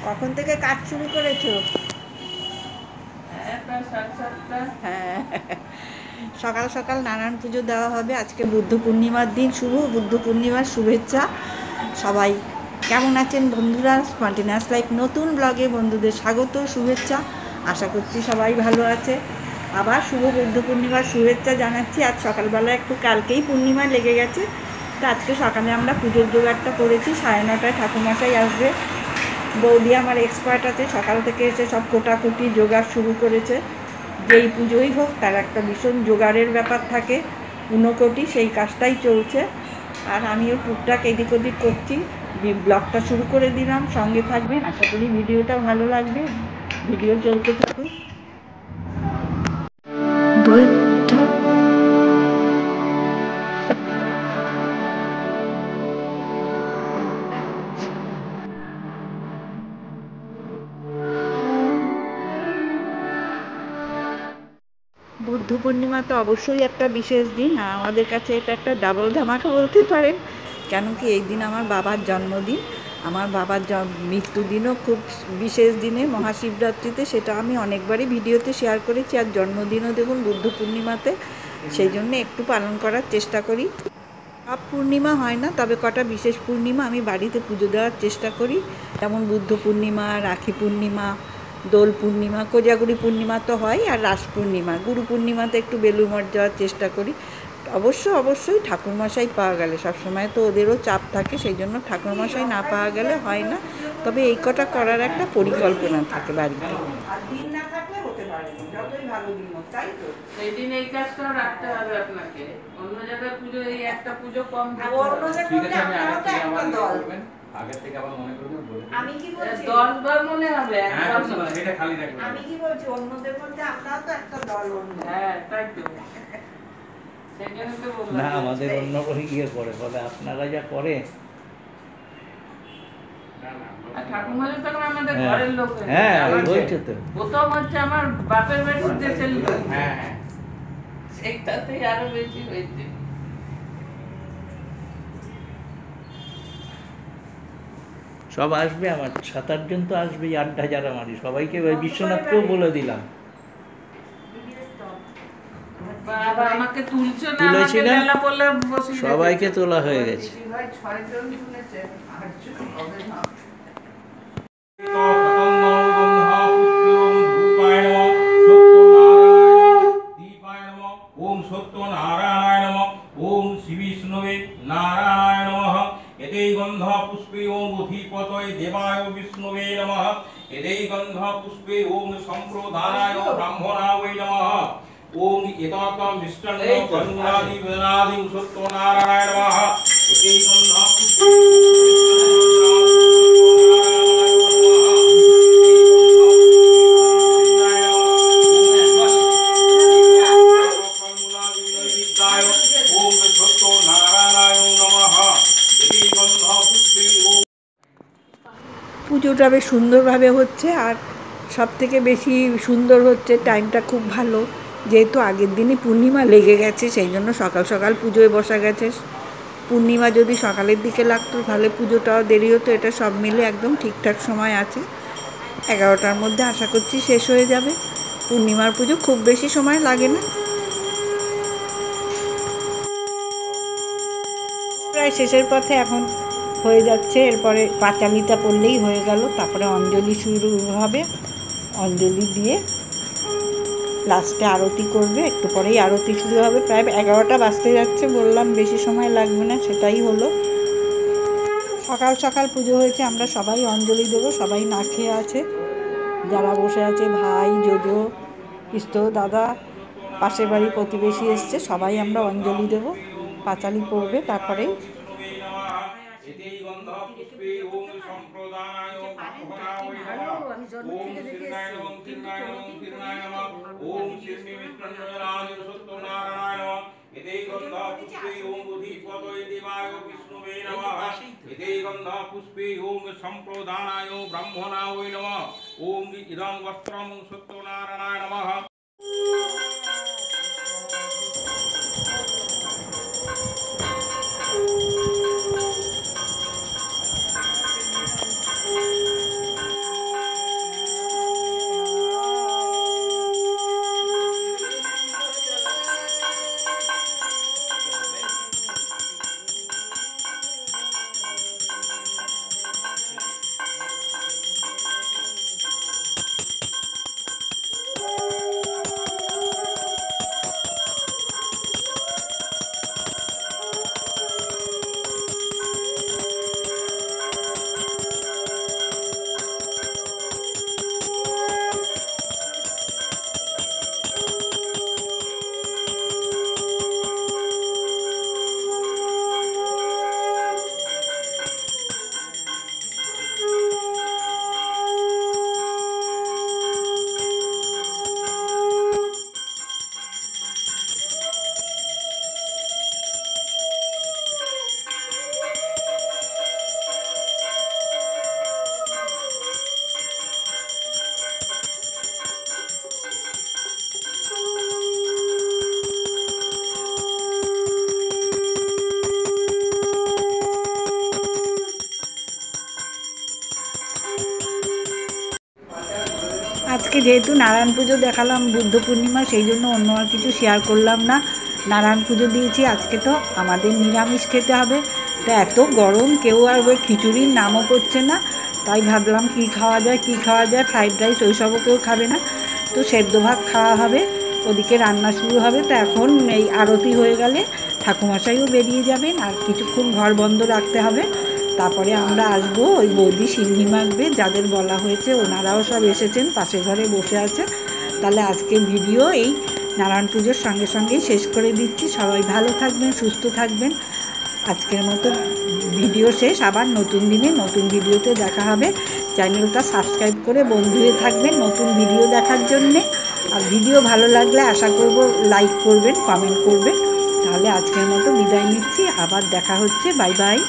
কখন থেকে কাজ শুরু করেছো? হ্যাঁ, সকাল সকাল নারায়ণ পুজো দেওয়া হবে। আজকে বুদ্ধ পূর্ণিমার দিন, শুভ বুদ্ধ পূর্ণিমার শুভেচ্ছা। সবাই কেমন আছেন বন্ধুরা? স্পন্টেনিয়াস লাইফ নতুন ব্লগে বন্ধুদের স্বাগত, শুভেচ্ছা। আশা করছি সবাই ভালো আছে। আবার শুভ বুদ্ধ পূর্ণিমার শুভেচ্ছা জানাচ্ছি। আজ সকালবেলা একটু, কালকেই পূর্ণিমা লেগে গেছে, তো আজকে সকালে আমরা পুজোর জোগাড়টা করেছি। 9:30টায় ঠাকুরমশাই আসবে। বৌদি আমার এক্সপার্ট আছে, সকাল থেকে এসে সব কোটাকুটি জোগাড় শুরু করেছে। যেই পুজোই হোক তার একটা ভীষণ জোগাড়ের ব্যাপার থাকে, ঊনকোটি, সেই কাজটাই চলছে। আর আমিও টুকটাক এদিক ওদিক করছি। ব্লগটা শুরু করে দিলাম, সঙ্গে থাকবেন। আশা করি ভিডিওটা ভালো লাগবে। ভিডিও চলতে থাকুন। বুদ্ধ পূর্ণিমা তো অবশ্যই একটা বিশেষ দিন। আমাদের কাছে এটা একটা ডাবল ধামাকা বলতে পারেন। কেন কি, এই দিন আমার বাবার জন্মদিন। আমার বাবার মৃত্যুদিনও খুব বিশেষ দিনে, মহাশিবরাত্রিতে। সেটা আমি অনেকবারই ভিডিওতে শেয়ার করেছি। আর জন্মদিনও দেখুন বুদ্ধ পূর্ণিমাতে, সেই জন্য একটু পালন করার চেষ্টা করি। সব পূর্ণিমা হয় না, তবে কটা বিশেষ পূর্ণিমা আমি বাড়িতে পুজো দেওয়ার চেষ্টা করি। যেমন বুদ্ধ পূর্ণিমা, রাখি পূর্ণিমা, দোল পূর্ণিমা, কোজাগুড়ি পূর্ণিমা তো হয়, আর রাস পূর্ণিমা, গুরু পূর্ণিমাতে একটু বেলুড় মঠ যাওয়ার চেষ্টা করি। অবশ্যই ঠাকুরমশাই পাওয়া গেলে, সবসময় তো ওদেরও চাপ থাকে, সেই জন্য ঠাকুরমশাই না পাওয়া গেলে হয় না। তবে এই কটা করার একটা পরিকল্পনা থাকে বাড়িতে। দিন না থাকলে হতে পারে না, যতই ভালো দিন হোক, তাই তো। সেই দিন এই কাজটাও রাখতে হবে আপনাকে। অন্য জায়গায় পুজো, এই একটা পুজো কম ঠিক আছে, আগে থেকে আবার মনে করবেন। আমি কি বলছি, 10 বার মনে হবে, একবার নয়। এটা খালি রাখবেন। আমি কি বলছি, অন্যদের মধ্যে আমরাও তো একটা দল। হ্যাঁ, তাই তো। সেজন্য তো বললাম না, আমাদের অন্য করে গিয়ে করে বলে আপনারা যা করে। আর ঠাকুমাদের তো আমাদের ঘরের লোক। হ্যাঁ, ওইটা তো প্রথম হচ্ছে আমার বাপের বাড়ির দেশের লোক। হ্যাঁ, সেইটাতেই আরো বেশি হয়েছে। সব আসবে, আমার 7-8 জন তো আসবেই, আড্ডা যারা মারি সবাইকে, বিশ্বনাথকেও বলে দিলাম। বাবা আমাকে তুলছো না, তুলেছি আমাকে না? বেলা বললে বসিয়ে সবাইকে তোলা হয়ে গেছে। ভাই 6 জন তুলেছে, 8 জন হবে না। ओम सत्यनारायण नमः। ओम श्री विष्णुवे नारायण नमः। एते गंध पुष्पे ओम अधिपतये देवाय विष्णुवे नमः। एते गंध पुष्पे ओम संप्रदानाय ब्राह्मणाय नमः। ओम एतत् मिष्टान्न गंधादि वेदादि सत्यनारायण नमः। एते गंध पुष्पे পুজোটা বেশ সুন্দরভাবে হচ্ছে। আর সব থেকে বেশি সুন্দর হচ্ছে, টাইমটা খুব ভালো, যেহেতু আগের দিনই পূর্ণিমা লেগে গেছে, সেই জন্য সকাল সকাল পুজোয় বসা গেছে। পূর্ণিমা যদি সকালের দিকে লাগতো তাহলে পুজোটাও দেরি হতো। এটা সব মিলে একদম ঠিকঠাক সময় আছে। 11টার মধ্যে আশা করছি শেষ হয়ে যাবে। পূর্ণিমার পুজো খুব বেশি সময় লাগে না, প্রায় শেষের পথে এখন হয়ে যাচ্ছে। এরপরে পাঁচালিটা পড়লেই হয়ে গেল, তারপরে অঞ্জলি শুরু হবে। অঞ্জলি দিয়ে লাস্টে আরতি করবে, একটু পরেই আরতি শুরু হবে। প্রায় 11টা বাজতে যাচ্ছে, বললাম বেশি সময় লাগবে না, সেটাই হলো। সকাল সকাল পুজো হয়েছে, আমরা সবাই অঞ্জলি দেবো। সবাই না খেয়ে আছে, যারা বসে আছে, ভাই, জোজো, পিস্তো, দাদা, পাশের বাড়ি প্রতিবেশী এসছে, সবাই আমরা অঞ্জলি দেবো। পাঁচালি পড়বে, তারপরেই पुष्पे ओम संप्रदानाय ब्राह्मणाय नमः। ओम इदं वस्त्रं सत्यनारायणाय नमः। আজকে যেহেতু নারায়ণ পুজো দেখালাম, বুদ্ধ পূর্ণিমা, সেই জন্য অন্য আর কিছু শেয়ার করলাম না। নারায়ণ পুজো দিয়েছি, আজকে তো আমাদের নিরামিষ খেতে হবে। তা এত গরম, কেউ আর ওই খিচুড়ির নামও করছে না। তাই ভাবলাম কী খাওয়া যায়, ফ্রাইড রাইস ওইসবও কেউ খাবে না, তো সেদ্ধ ভাত খাওয়া হবে। ওদিকে রান্না শুরু হবে। তো এখন এই আরতি হয়ে গেলে ঠাকুমশাইও বেরিয়ে যাবেন, আর কিছুক্ষণ ঘর বন্ধ রাখতে হবে। তারপরে আমরা আসবো। ওই বৌদি সিন্নি মাখবে, যাদের বলা হয়েছে ওনারাও সব এসেছেন, পাশের ঘরে বসে আছে। তাহলে আজকে ভিডিও এই নারায়ণ পুজোর সঙ্গে সঙ্গেই শেষ করে দিচ্ছি। সবাই ভালো থাকবেন, সুস্থ থাকবেন। আজকের মতো ভিডিও শেষ। আবার নতুন দিনে নতুন ভিডিওতে দেখা হবে। চ্যানেলটা সাবস্ক্রাইব করে বন্ধু হয়ে থাকবেন নতুন ভিডিও দেখার জন্যে। আর ভিডিও ভালো লাগলে আশা করব লাইক করবেন, কমেন্ট করবেন। তাহলে আজকের মতো বিদায় নিচ্ছি, আবার দেখা হচ্ছে। Bye bye.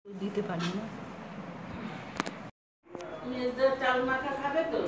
দিতে পারি না। মেয়েদের চাল মাখা খাবে তো?